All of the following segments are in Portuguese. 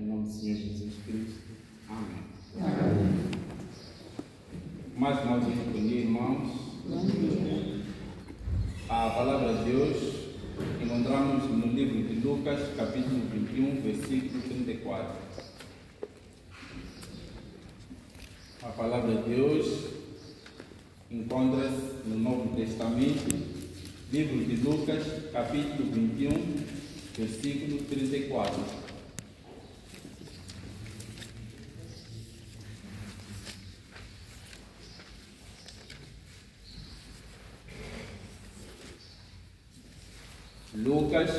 Em nome do Senhor Jesus Cristo. Amém. Amém. Mais uma vez, bom dia, irmãos. Bom dia. A palavra de Deus encontramos no livro de Lucas, capítulo 21, versículo 34. A palavra de Deus encontra-se no Novo Testamento, livro de Lucas, capítulo 21, versículo 34. Lucas,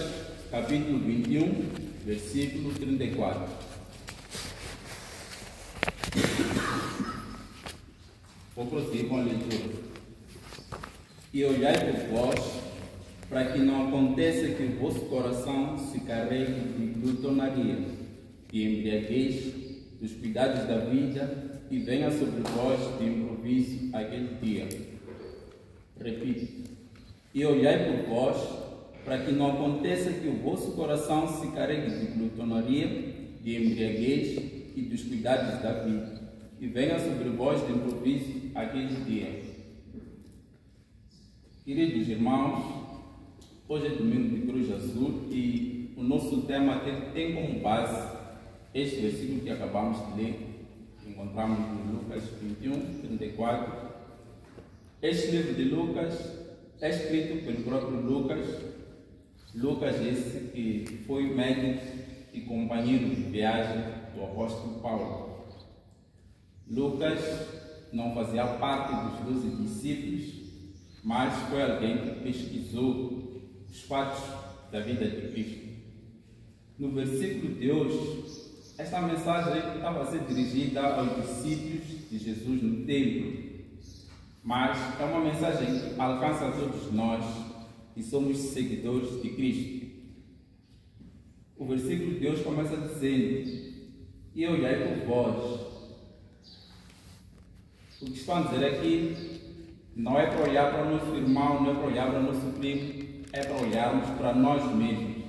capítulo 21, versículo 34. Vou prosseguir com a leitura. E olhai por vós, para que não aconteça que o vosso coração se carregue de glutonaria e embriaguez dos cuidados da vida e venha sobre vós de improviso aquele dia. Repito. E olhai por vós, para que não aconteça que o vosso coração se carregue de glutonaria, de embriaguez e dos cuidados da vida, e venha sobre vós de improviso aquele dia. Queridos irmãos, hoje é domingo de Cruz Azul e o nosso tema tem como base este versículo que acabamos de ler, que encontramos em Lucas 21, 34. Este livro de Lucas é escrito pelo próprio Lucas. Lucas, esse que foi médico e companheiro de viagem do apóstolo Paulo. Lucas não fazia parte dos 12 discípulos, mas foi alguém que pesquisou os fatos da vida de Cristo. No versículo de hoje, esta mensagem estava a ser dirigida aos discípulos de Jesus no templo, mas é uma mensagem que alcança a todos nós e somos seguidores de Cristo. O versículo de hoje começa dizendo: e olhai por vós. O que estão a dizer aqui não é para olhar para o nosso irmão, não é para olhar para o nosso primo, é para olharmos para nós mesmos.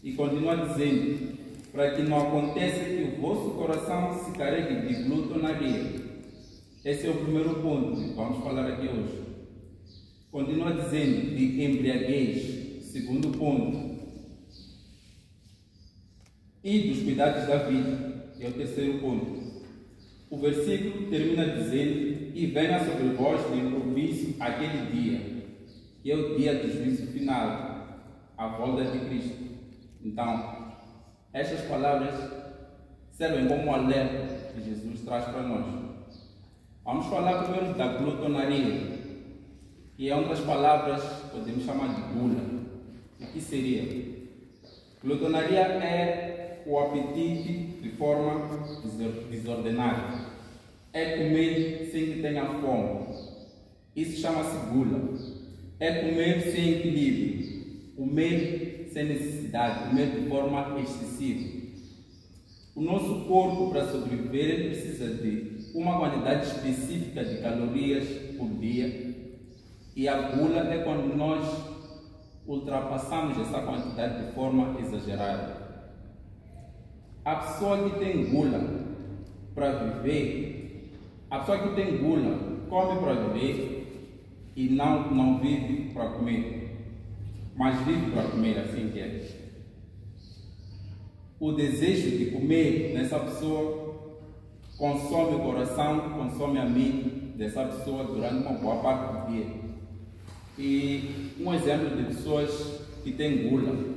E continua dizendo: para que não aconteça que o vosso coração se carregue de glutonaria. Esse é o primeiro ponto que vamos falar aqui hoje. Continua dizendo de embriaguez, segundo ponto, e dos cuidados da vida, que é o terceiro ponto. O versículo termina dizendo: e venha sobre vós de improviso aquele dia, que é o dia do juízo final, a volta de Cristo. Então, estas palavras servem como alerta que Jesus traz para nós. Vamos falar primeiro da glutonaria, que em outras palavras podemos chamar de gula. O que seria? Glutonaria é o apetite de forma desordenada. É comer sem que tenha fome. Isso chama-se gula. É comer sem equilíbrio. Comer sem necessidade. Comer de forma excessiva. O nosso corpo, para sobreviver, precisa de uma quantidade específica de calorias por dia. E a gula é quando nós ultrapassamos essa quantidade de forma exagerada. A pessoa que tem gula para viver, a pessoa que tem gula come para viver e não vive para comer, mas vive para comer, assim que é. O desejo de comer nessa pessoa consome o coração, consome a mente dessa pessoa durante uma boa parte do dia. E um exemplo de pessoas que têm gula.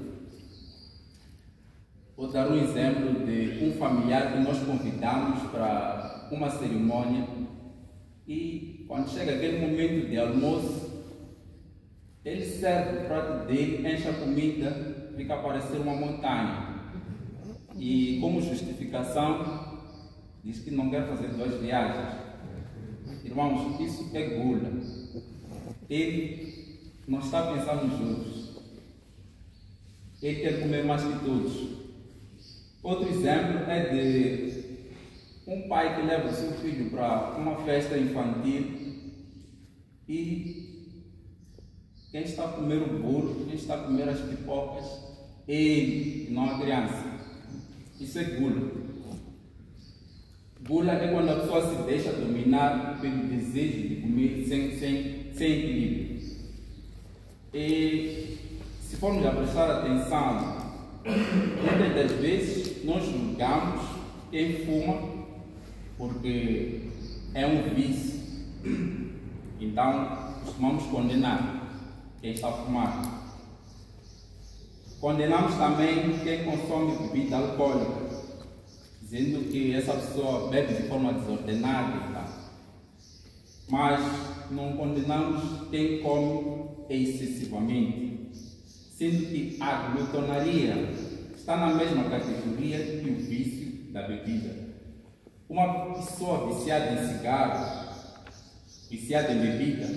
Vou dar um exemplo de um familiar que nós convidamos para uma cerimônia e quando chega aquele momento de almoço, ele serve o prato dele, enche a comida, fica a parecer uma montanha. E como justificação, diz que não quer fazer 2 viagens. Irmãos, isso é gula. Ele não está pensando nos outros. Ele quer comer mais que todos. Outro exemplo é de um pai que leva o seu filho para uma festa infantil e quem está a comer o bolo, quem está a comer as pipocas, ele, não a criança. Isso é gula. Gula é quando a pessoa se deixa dominar pelo desejo de comer sem equilíbrio. E se formos a prestar atenção, muitas das vezes nós julgamos quem fuma porque é um vício. Então costumamos condenar quem está a fumar. Condenamos também quem consome bebida alcoólica, dizendo que essa pessoa bebe de forma desordenada. Mas não condenamos quem come excessivamente, sendo que a glutonaria está na mesma categoria que o vício da bebida. Uma pessoa viciada em cigarro, viciada em bebida,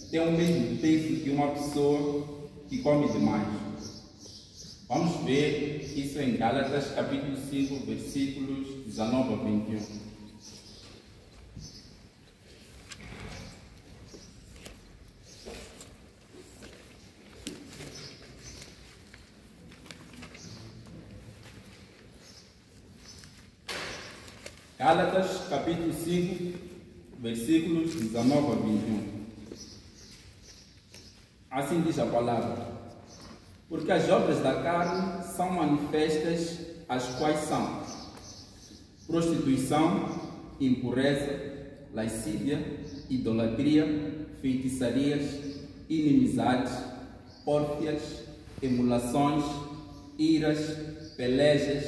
tem o mesmo peso que uma pessoa que come demais. Vamos ver isso em Gálatas capítulo 5, versículos 19 a 21. Gálatas capítulo 5, versículos 19 a 21. Assim diz a palavra: porque as obras da carne são manifestas, as quais são prostituição, impureza, lascívia, idolatria, feitiçarias, inimizades, pórfias, emulações, iras, pelejas,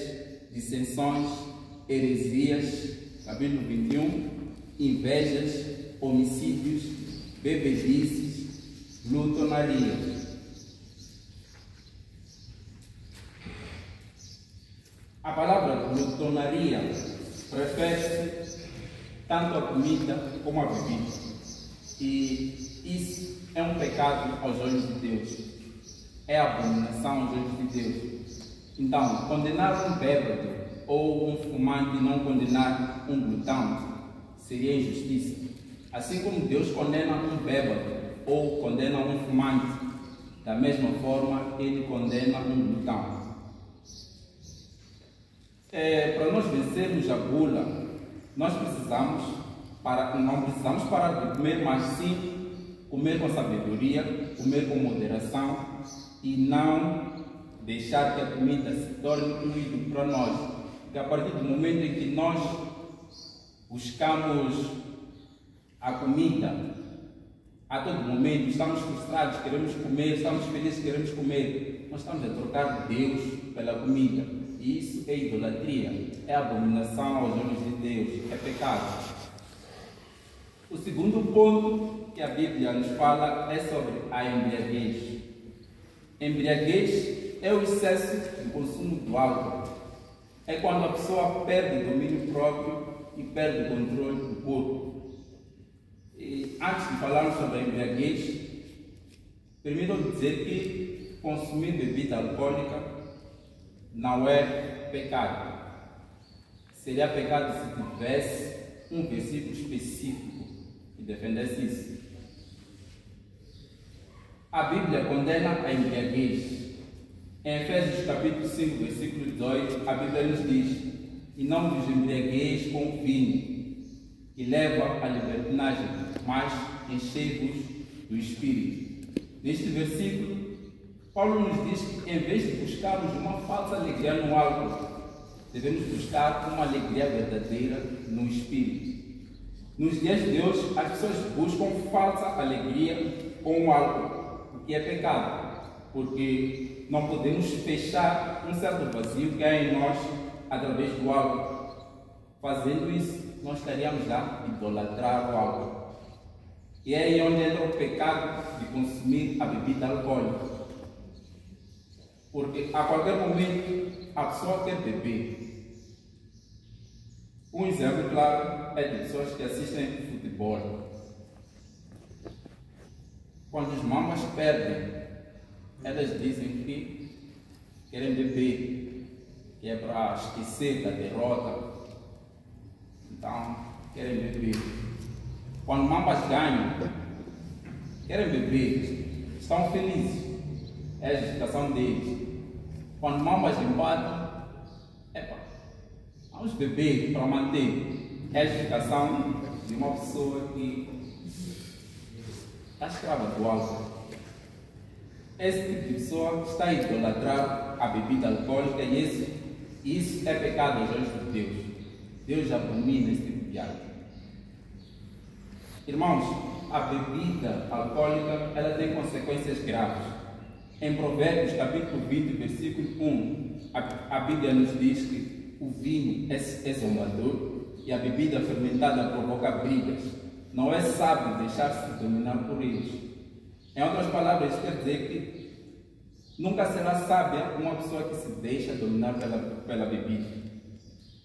dissensões, heresias, capítulo 21, invejas, homicídios, bebedices, glutonarias. A palavra glutonaria refere-se tanto à comida como à bebida. E isso é um pecado aos olhos de Deus. É abominação aos olhos de Deus. Então, condenar um bêbado ou um fumante e não condenar um glutão seria injustiça. Assim como Deus condena um bêbado ou condena um fumante, da mesma forma Ele condena um glutão. Para nós vencermos a gula, nós não precisamos parar de comer, mas sim comer com sabedoria, comer com moderação e não deixar que a comida se torne um ídolo para nós. Porque a partir do momento em que nós buscamos a comida, a todo momento estamos frustrados, queremos comer, estamos felizes, queremos comer, nós estamos a trocar Deus pela comida. E isso é idolatria, é abominação aos olhos de Deus, é pecado. O segundo ponto que a Bíblia nos fala é sobre a embriaguez. Embriaguez é o excesso de consumo do álcool. É quando a pessoa perde o domínio próprio e perde o controle do corpo. E antes de falarmos sobre a embriaguez, permitam-me dizer que consumir bebida alcoólica não é pecado. Seria pecado se tivesse um versículo específico que defendesse isso. A Bíblia condena a embriaguez. Em Efésios capítulo 5, versículo 18, a Bíblia nos diz: e não vos embriagueis com vinho, que leva à libertinagem, mas enchei-vos do Espírito. Neste versículo, Paulo nos diz que, em vez de buscarmos uma falsa alegria no álcool, devemos buscar uma alegria verdadeira no Espírito. Nos dias de hoje, as pessoas buscam falsa alegria com o álcool, o que é pecado, porque não podemos fechar um certo vazio que há em nós através do álcool. Fazendo isso, nós estaríamos a idolatrar o álcool. E é aí onde entra o pecado de consumir a bebida alcoólica. Porque a qualquer momento a pessoa quer beber. Um exemplo claro é de pessoas que assistem futebol. Quando os mamas perdem, elas dizem que querem beber, que é para esquecer da derrota. Então, querem beber. Quando mamas ganham, querem beber, estão felizes. É a justificação deles. Quando mamas empatam, Vamos beber para manter a educação de uma pessoa que está escrava do álcool. Esse tipo de pessoa está a idolatrar a bebida alcoólica e isso é pecado aos olhos de Deus. Deus abomina esse tipo de hábito. Irmãos, a bebida alcoólica ela tem consequências graves. Em Provérbios capítulo 20, versículo 1, a Bíblia nos diz que o vinho é zombador e a bebida fermentada provoca brigas. Não é sábio deixar-se dominar por eles. Em outras palavras, quer dizer que nunca será sábia uma pessoa que se deixa dominar pela bebida.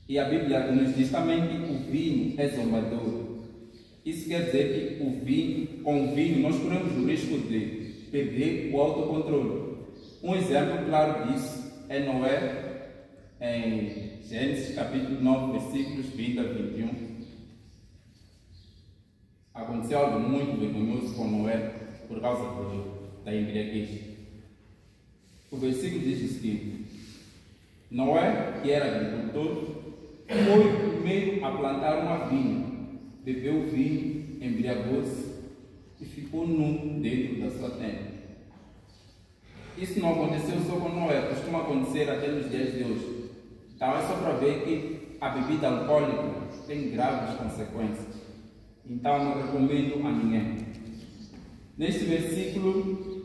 E a Bíblia nos diz também que o vinho é zombador. Isso quer dizer que com o vinho nós corremos o risco de perder o autocontrole. Um exemplo claro disso é Noé, em Gênesis capítulo 9, versículos 20 a 21. Aconteceu algo muito vergonhoso com Noé por causa da embriaguez. O versículo diz o seguinte: Noé, que era agricultor, foi o primeiro a plantar uma vinha, bebeu o vinho, embriagou-se e ficou nu dentro da sua tenda. Isso não aconteceu só com Noé, costuma acontecer até nos dias de hoje. Então é só para ver que a bebida alcoólica tem graves consequências. Então não recomendo a ninguém. Neste versículo,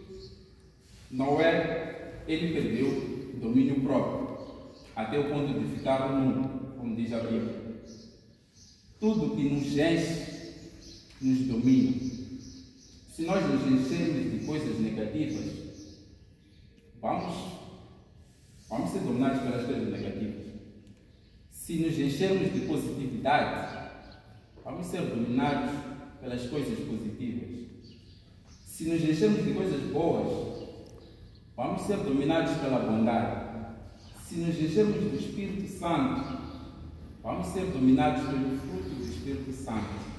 Noé, ele perdeu o domínio próprio, até o ponto de ficar nu, como diz a Bíblia. Tudo que nos enche, nos domina. Se nós nos enchermos de coisas negativas, vamos ser dominados pelas coisas negativas. Se nos enchermos de positividade, vamos ser dominados pelas coisas positivas. Se nos enchermos de coisas boas, vamos ser dominados pela bondade. Se nos enchermos do Espírito Santo, vamos ser dominados pelo fruto do Espírito Santo.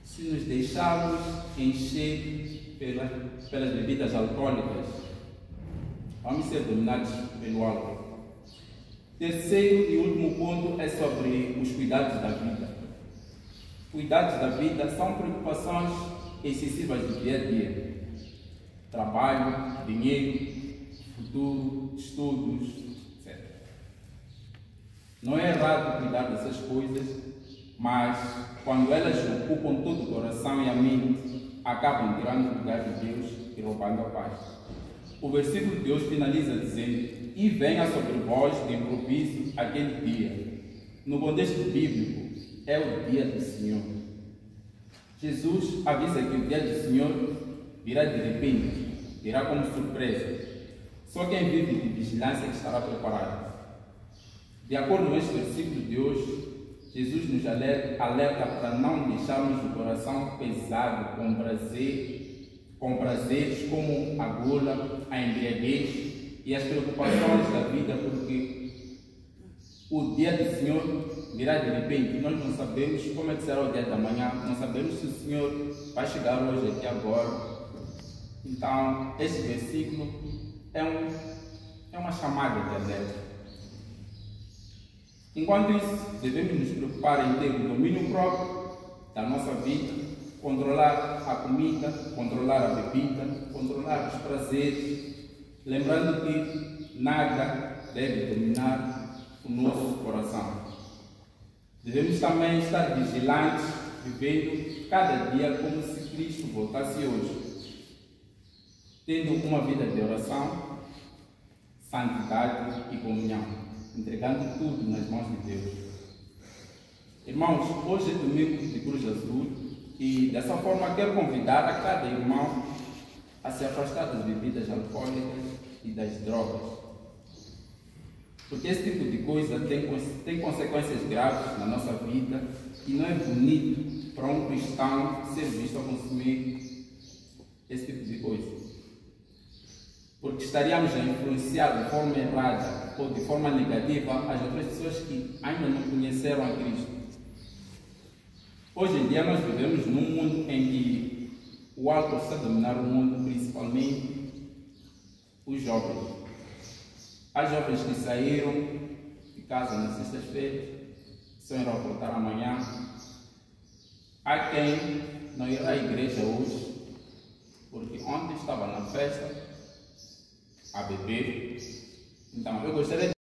Se nos deixarmos encher pelas bebidas alcoólicas, vamos ser dominados pelo álcool. Terceiro e último ponto é sobre os cuidados da vida. Cuidados da vida são preocupações excessivas do dia a dia. Trabalho, dinheiro, futuro, estudos, etc. Não é errado cuidar dessas coisas, mas quando elas ocupam todo o coração e a mente, acabam tirando o lugar de Deus e roubando a paz. O versículo de hoje finaliza dizendo: e venha sobre vós de improviso aquele dia. No contexto bíblico, é o dia do Senhor. Jesus avisa que o dia do Senhor virá de repente, virá como surpresa. Só quem vive de vigilância que estará preparado. De acordo com este versículo de hoje, Jesus nos alerta para não deixarmos o coração pesado com prazeres como a gula, a embriaguez e as preocupações da vida, porque o dia do Senhor virá de repente. Nós não sabemos como é que será o dia da manhã, não sabemos se o Senhor vai chegar hoje aqui agora. Então, este versículo é uma chamada de alerta. Enquanto isso, devemos nos preocupar em ter o domínio próprio da nossa vida, controlar a comida, controlar a bebida, controlar os prazeres, lembrando que nada deve dominar o nosso coração. Devemos também estar vigilantes, vivendo cada dia como se Cristo voltasse hoje, tendo uma vida de oração, santidade e comunhão, entregando tudo nas mãos de Deus. Irmãos, hoje é domingo de Cruz Azul e dessa forma quero convidar a cada irmão a se afastar das bebidas alcoólicas e das drogas, porque esse tipo de coisa tem consequências graves na nossa vida e não é bonito para um cristão ser visto a consumir esse tipo de coisa, porque estaríamos a influenciar de forma errada ou de forma negativa as outras pessoas que ainda não conheceram a Cristo. Hoje em dia nós vivemos num mundo em que o álcool está a dominar o mundo, principalmente os jovens. Há jovens que saíram de casa na sexta-feira, só irá voltar amanhã. Há quem não irá à igreja hoje, porque ontem estava na festa a beber. Então eu gostaria de